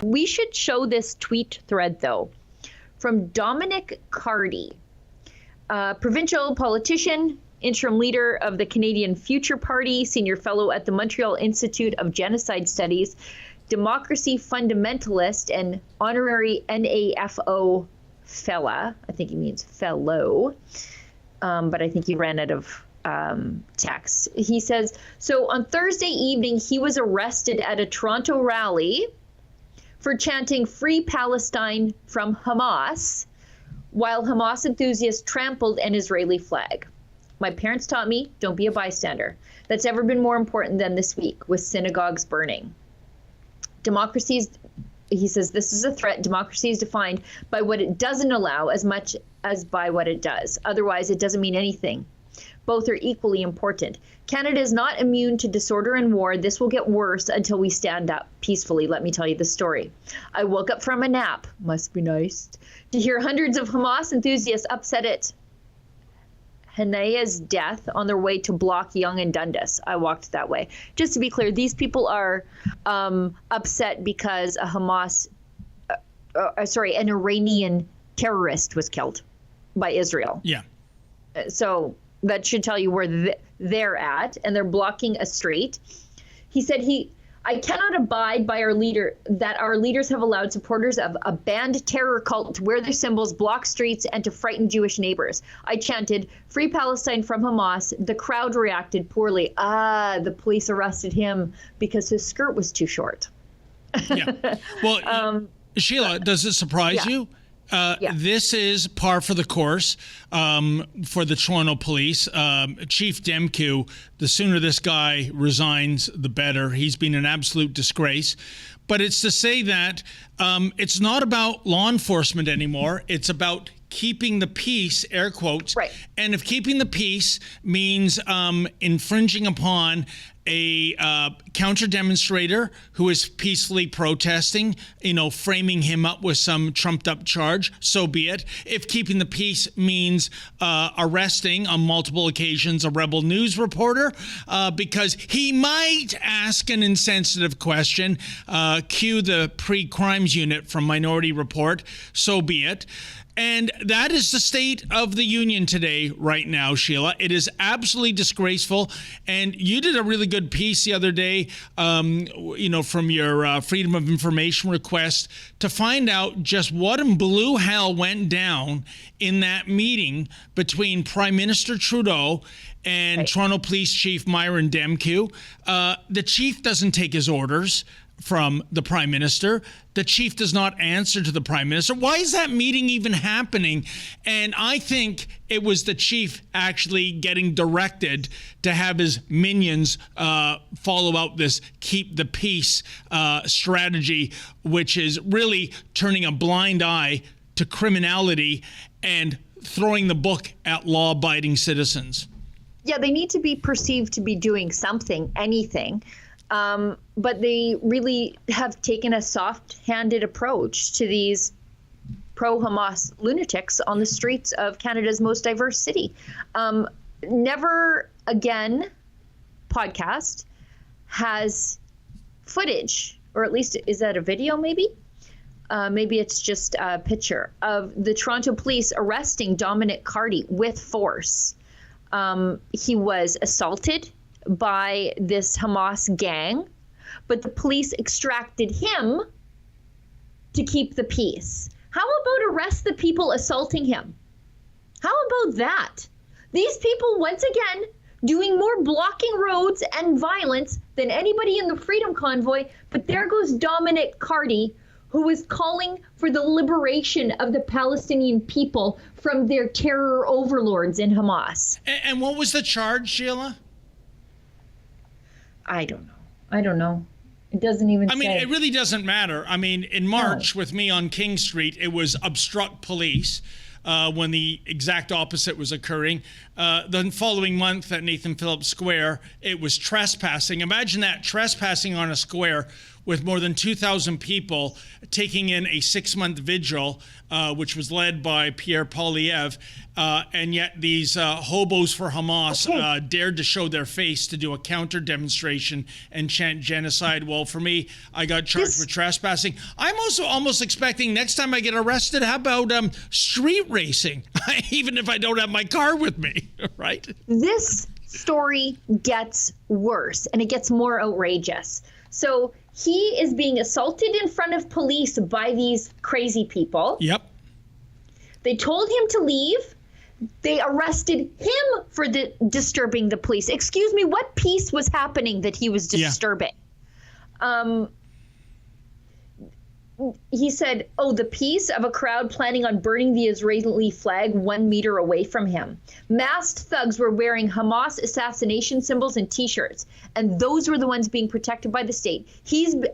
We should show this tweet thread, though, from Dominic Cardy, provincial politician, interim leader of the Canadian Future Party, senior fellow at the Montreal Institute of Genocide Studies, democracy fundamentalist, and honorary NAFO fella. I think he means fellow, but I think he ran out of text. He says, so on Thursday evening, he was arrested at a Toronto rally for chanting "Free Palestine" from Hamas, while Hamas enthusiasts trampled an Israeli flag. My parents taught me, don't be a bystander. That's ever been more important than this week with synagogues burning. Democracies, he says, this is a threat. Democracy is defined by what it doesn't allow as much as by what it does. Otherwise, it doesn't mean anything. Both are equally important. Canada is not immune to disorder and war. This will get worse until we stand up peacefully. Let me tell you the story. I woke up from a nap, must be nice, to hear hundreds of Hamas enthusiasts upset at Hanaya's death on their way to block Yonge and Dundas. I walked that way. Just to be clear, these people are upset because a an Iranian terrorist was killed by Israel. Yeah. So that should tell you where they're at, and they're blocking a street. He said I cannot abide by our leaders have allowed supporters of a banned terror cult to wear their symbols, block streets, and to frighten Jewish neighbors. I chanted, "Free Palestine" from Hamas. The crowd reacted poorly. The police arrested him because his skirt was too short. Yeah. Well, Sheila, does it surprise you? This is par for the course for the Toronto Police. Chief Demkiw, the sooner this guy resigns, the better. He's been an absolute disgrace. But it's to say that it's not about law enforcement anymore. It's about keeping the peace, air quotes. Right. And if keeping the peace means infringing upon a counter demonstrator who is peacefully protesting, framing him up with some trumped up charge, so be it. If keeping the peace means arresting on multiple occasions a Rebel News reporter because he might ask an insensitive question, cue the pre-crimes unit from Minority Report, so be it. And that is the state of the union today, right now, Sheila. It is absolutely disgraceful. And you did a really good piece the other day, from your Freedom of Information request to find out just what in blue hell went down in that meeting between Prime Minister Trudeau and Toronto Police Chief Myron Demkiw. The chief doesn't take his orders from the Prime Minister. The chief does not answer to the Prime Minister. Why is that meeting even happening? And I think it was the chief actually getting directed to have his minions follow out this keep the peace strategy, which is really turning a blind eye to criminality and throwing the book at law-abiding citizens. Yeah, they need to be perceived to be doing something, anything. But they really have taken a soft-handed approach to these pro-Hamas lunatics on the streets of Canada's most diverse city. Never Again podcast has footage, or at least is that a video maybe? Maybe it's just a picture of the Toronto police arresting Dominic Cardy with force. He was assaulted by this Hamas gang, but the police extracted him to keep the peace. How about arrest the people assaulting him? How about that? These people, once again, doing more blocking roads and violence than anybody in the Freedom Convoy, but there goes Dominic Cardy, who is calling for the liberation of the Palestinian people from their terror overlords in Hamas. And what was the charge, Sheila? I don't know. It doesn't even say. It really doesn't matter. In March with me on King Street, it was obstruct police when the exact opposite was occurring. The following month at Nathan Phillips Square, it was trespassing. Imagine that, trespassing on a square with more than 2,000 people taking in a 6-month vigil, which was led by Pierre Poilievre. And yet these hobos for Hamas dared to show their face to do a counter demonstration and chant genocide. Well, for me, I got charged with trespassing. I'm also almost expecting next time I get arrested, how about street racing, even if I don't have my car with me, right? This story gets worse and it gets more outrageous. So he is being assaulted in front of police by these crazy people. Yep. They told him to leave. They arrested him for disturbing the police. Excuse me, what peace was happening that he was disturbing? He said, the peace of a crowd planning on burning the Israeli flag 1 meter away from him. Masked thugs were wearing Hamas assassination symbols and T-shirts, and those were the ones being protected by the state.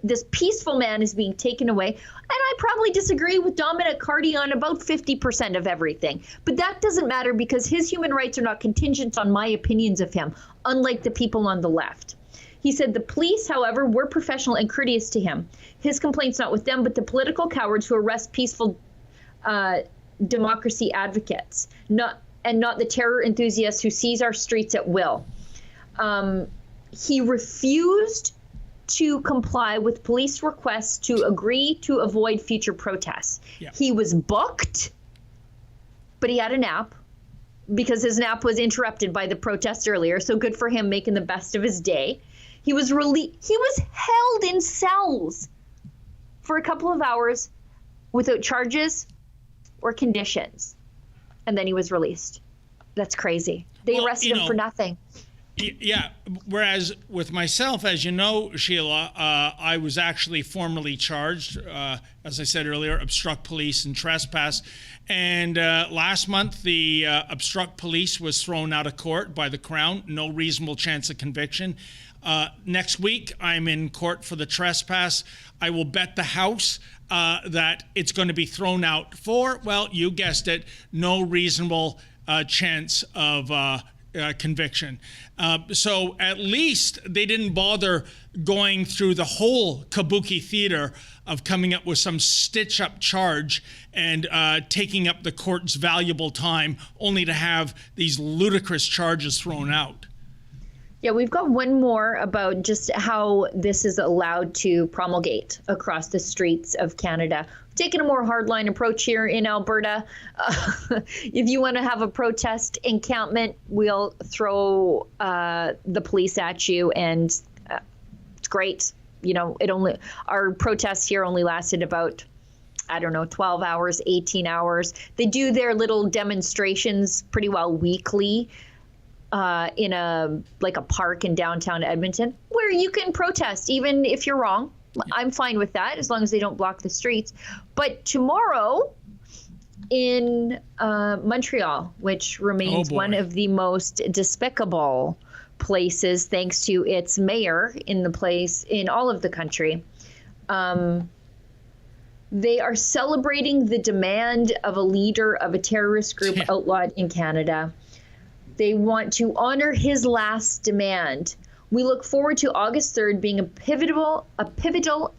This peaceful man is being taken away, and I probably disagree with Dominic Carty on about 50% of everything. But that doesn't matter because his human rights are not contingent on my opinions of him, unlike the people on the left. He said the police, however, were professional and courteous to him. His complaint's not with them, but the political cowards who arrest peaceful democracy advocates, not the terror enthusiasts who seize our streets at will. He refused to comply with police requests to agree to avoid future protests. Yeah. He was booked, but he had a nap because his nap was interrupted by the protest earlier. So good for him making the best of his day. He was held in cells for a couple of hours without charges or conditions. And then he was released. That's crazy. They arrested him for nothing. Yeah. Whereas with myself, as you know, Sheila, I was actually formally charged, as I said earlier, obstruct police and trespass. And last month, the obstruct police was thrown out of court by the Crown. No reasonable chance of conviction. Next week, I'm in court for the trespass. I will bet the house that it's going to be thrown out for, well, you guessed it, no reasonable chance of conviction. So at least they didn't bother going through the whole kabuki theater of coming up with some stitch-up charge and taking up the court's valuable time only to have these ludicrous charges thrown out. Yeah, we've got one more about just how this is allowed to promulgate across the streets of Canada. Taking a more hardline approach here in Alberta. If you want to have a protest encampment, we'll throw the police at you, and it's great. You know, our protests here only lasted about, 12 hours, 18 hours. They do their little demonstrations pretty well weekly. In a park in downtown Edmonton where you can protest even if you're wrong. I'm fine with that as long as they don't block the streets. But tomorrow in Montreal, which remains one of the most despicable places thanks to its mayor in all of the country, they are celebrating the demand of a leader of a terrorist group outlawed in Canada. They want to honor his last demand. We look forward to August 3rd being a pivotal,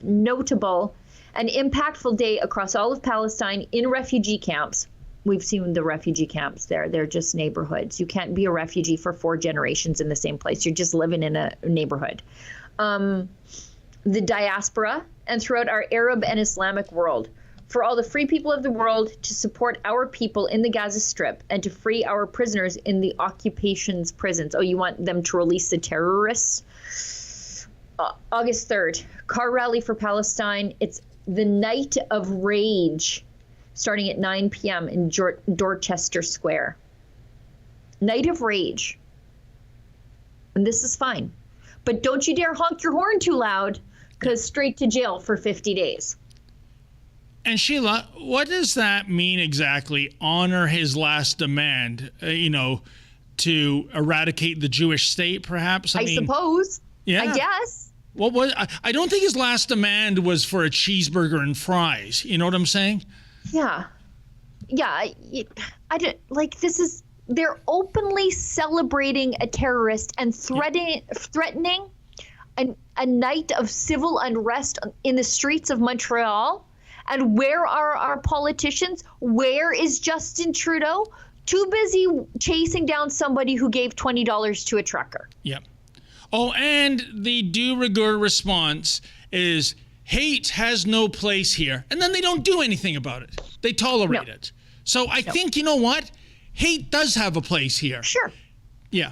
notable, and impactful day across all of Palestine in refugee camps. We've seen the refugee camps there. They're just neighborhoods. You can't be a refugee for 4 generations in the same place. You're just living in a neighborhood. The diaspora, and throughout our Arab and Islamic world. For all the free people of the world to support our people in the Gaza Strip and to free our prisoners in the occupation's prisons. Oh, you want them to release the terrorists? August 3rd, car rally for Palestine. It's the night of rage, starting at 9 p.m. in Dorchester Square. Night of rage. And this is fine. But don't you dare honk your horn too loud, because straight to jail for 50 days. And Sheila, what does that mean exactly? Honor his last demand, to eradicate the Jewish state, perhaps? I suppose. Yeah. I guess. I don't think his last demand was for a cheeseburger and fries. You know what I'm saying? Yeah. Yeah. They're openly celebrating a terrorist and threatening a night of civil unrest in the streets of Montreal. And where are our politicians? Where is Justin Trudeau? Too busy chasing down somebody who gave $20 to a trucker. Yep. Oh, and the de rigueur response is hate has no place here. And then they don't do anything about it. They tolerate it. So I think, you know what? Hate does have a place here. Sure. Yeah.